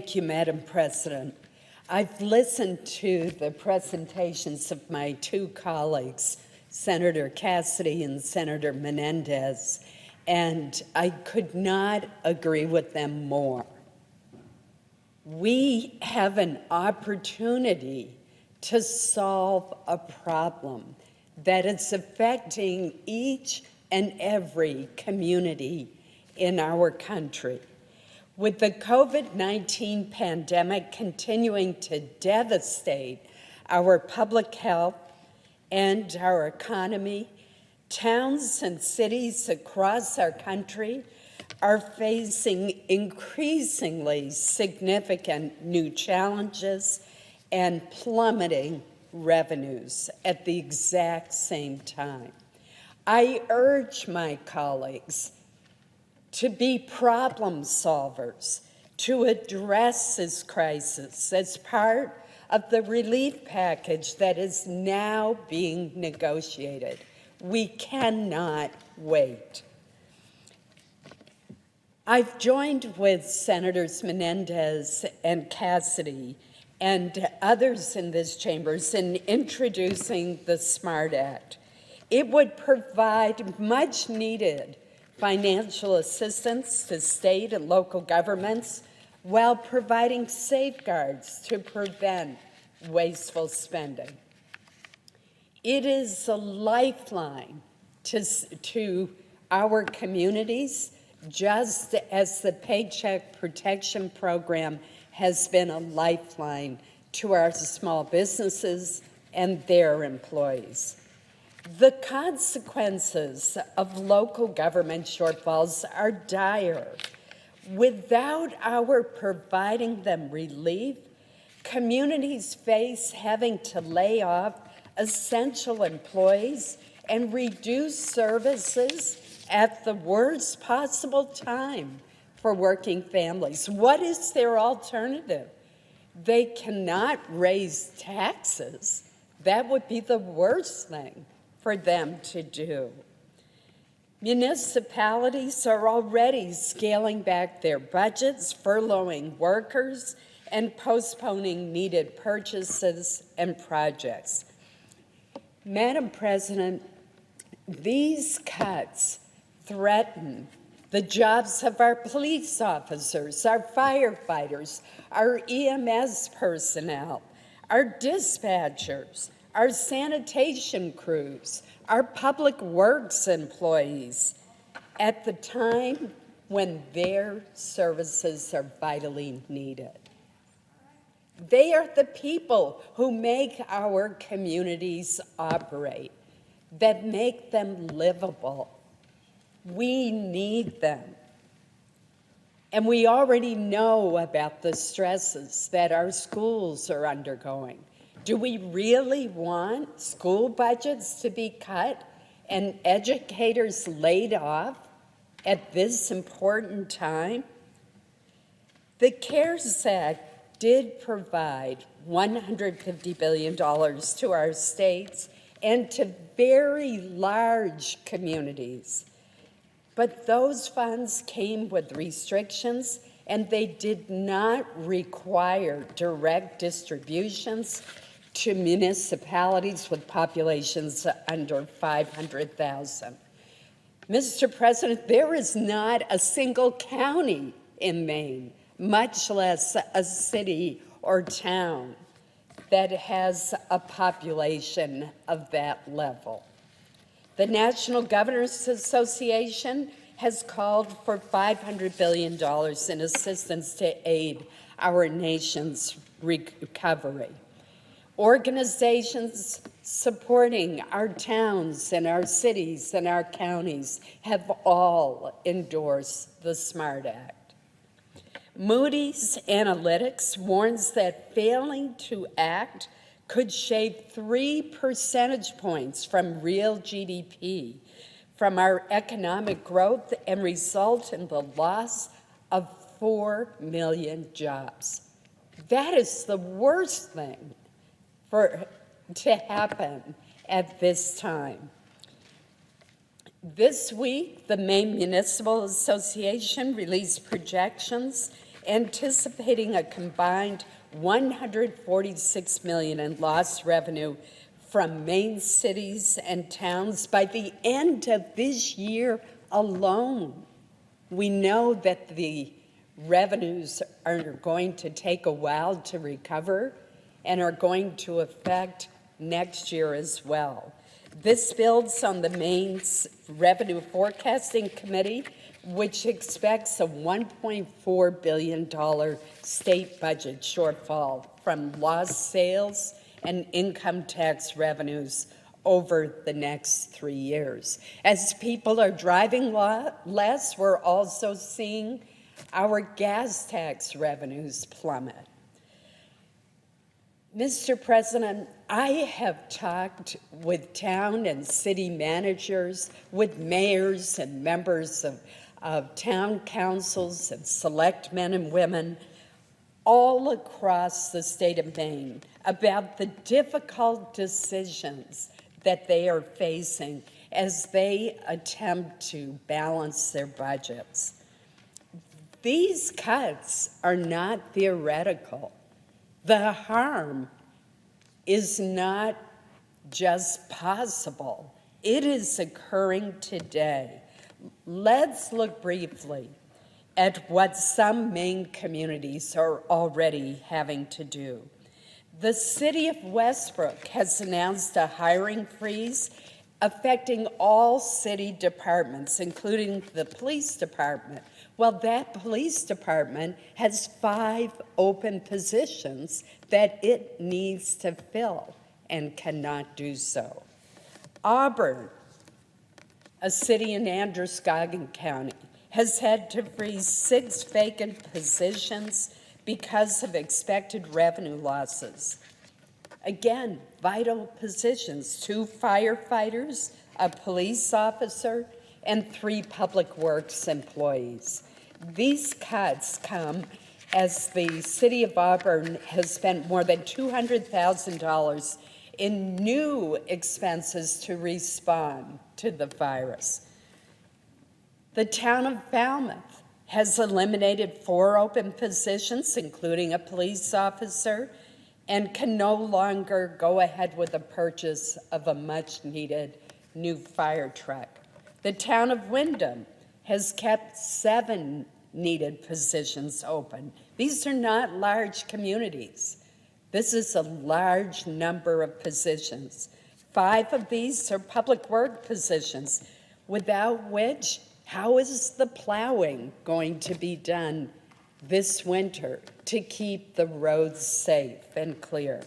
Thank you, Madam President. I've listened to the presentations of my two colleagues, Senator Cassidy and Senator Menendez, and I could not agree with them more. We have an opportunity to solve a problem that is affecting each and every community in our country. With the COVID-19 pandemic continuing to devastate our public health and our economy, towns and cities across our country are facing increasingly significant new challenges and plummeting revenues at the exact same time. I urge my colleagues to be problem solvers, to address this crisis as part of the relief package that is now being negotiated. We cannot wait. I've joined with Senators Menendez and Cassidy and others in this chamber in introducing the SMART Act. It would provide much needed financial assistance to state and local governments while providing safeguards to prevent wasteful spending. It is a lifeline to our communities, just as the Paycheck Protection Program has been a lifeline to our small businesses and their employees. The consequences of local government shortfalls are dire. Without our providing them relief, communities face having to lay off essential employees and reduce services at the worst possible time for working families. What is their alternative? They cannot raise taxes. That would be the worst thing for them to do. Municipalities are already scaling back their budgets, furloughing workers, and postponing needed purchases and projects. Madam President, these cuts threaten the jobs of our police officers, our firefighters, our EMS personnel, our dispatchers, our sanitation crews, our public works employees, at the time when their services are vitally needed. They are the people who make our communities operate, that make them livable. We need them. And we already know about the stresses that our schools are undergoing. Do we really want school budgets to be cut and educators laid off at this important time? The CARES Act did provide $150 billion to our states and to very large communities. But those funds came with restrictions, and they did not require direct distributions to municipalities with populations under 500,000. Mr. President, there is not a single county in Maine, much less a city or town, that has a population of that level. The National Governors Association has called for $500 billion in assistance to aid our nation's recovery. Organizations supporting our towns and our cities and our counties have all endorsed the SMART Act. Moody's Analytics warns that failing to act could shave 3 percentage points from real GDP from our economic growth and result in the loss of 4 million jobs. That is the worst thing to happen at this time. This week, the Maine Municipal Association released projections anticipating a combined $146 million in lost revenue from main cities and towns by the end of this year alone. We know that the revenues are going to take a while to recover and are going to affect next year as well. This builds on the Maine's Revenue Forecasting Committee, which expects a $1.4 billion state budget shortfall from lost sales and income tax revenues over the next 3 years. As people are driving less, we're also seeing our gas tax revenues plummet. Mr. President, I have talked with town and city managers, with mayors and members of town councils and select men and women all across the state of Maine about the difficult decisions that they are facing as they attempt to balance their budgets. These cuts are not theoretical. The harm is not just possible, it is occurring today. Let's look briefly at what some Maine communities are already having to do. The city of Westbrook has announced a hiring freeze affecting all city departments, including the police department. Well, that police department has 5 open positions that it needs to fill and cannot do so. Auburn, a city in Androscoggin County, has had to freeze 6 vacant positions because of expected revenue losses. Again, vital positions: 2 firefighters, a police officer, and 3 public works employees. These cuts come as the city of Auburn has spent more than $200,000 in new expenses to respond to the virus. The town of Falmouth has eliminated 4 open positions, including a police officer, and can no longer go ahead with the purchase of a much-needed new fire truck. The town of Windham has kept 7 needed positions open. These are not large communities. This is a large number of positions. 5 of these are public work positions, without which, how is the plowing going to be done this winter to keep the roads safe and clear?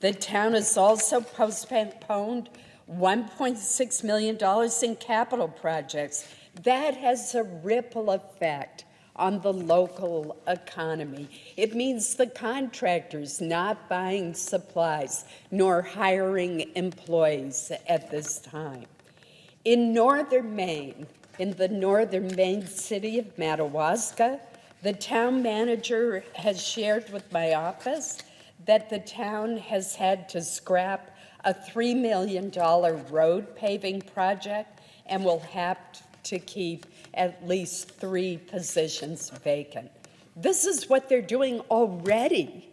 The town has also postponed $1.6 million in capital projects. That has a ripple effect on the local economy. It means the contractors not buying supplies nor hiring employees at this time. In northern Maine, in the northern Maine city of Madawaska, the town manager has shared with my office that the town has had to scrap a $3 million road paving project and will have to keep at least 3 positions vacant. This is what they're doing already.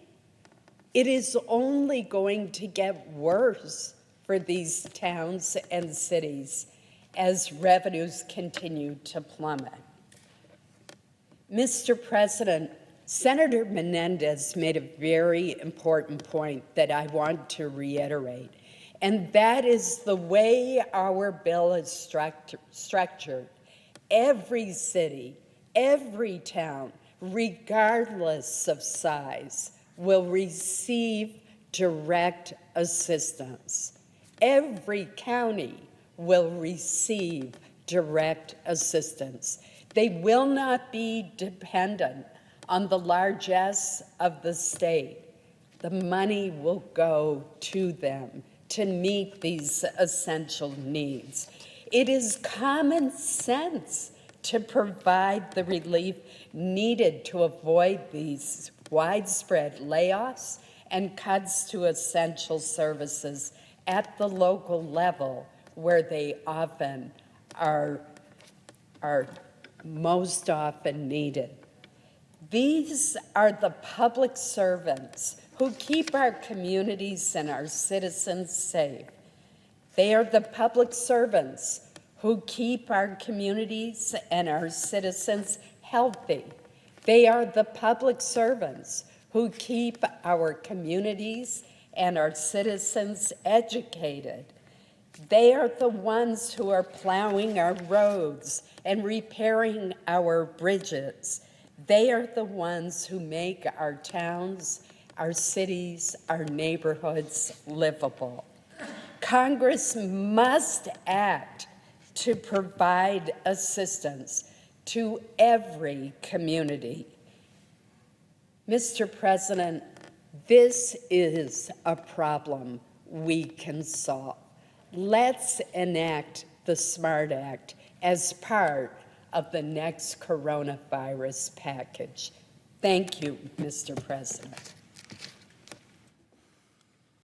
It is only going to get worse for these towns and cities as revenues continue to plummet. Mr. President, Senator Menendez made a very important point that I want to reiterate, and that is the way our bill is structured. Every city, every town, regardless of size, will receive direct assistance. Every county will receive direct assistance. They will not be dependent on the largesse of the state. The money will go to them to meet these essential needs. It is common sense to provide the relief needed to avoid these widespread layoffs and cuts to essential services at the local level where they often are most often needed. These are the public servants who keep our communities and our citizens safe. They are the public servants who keep our communities and our citizens healthy. They are the public servants who keep our communities and our citizens educated. They are the ones who are plowing our roads and repairing our bridges. They are the ones who make our towns, our cities, our neighborhoods livable. Congress must act to provide assistance to every community. Mr. President, this is a problem we can solve. Let's enact the SMART Act as part of the next coronavirus package. Thank you, Mr. President.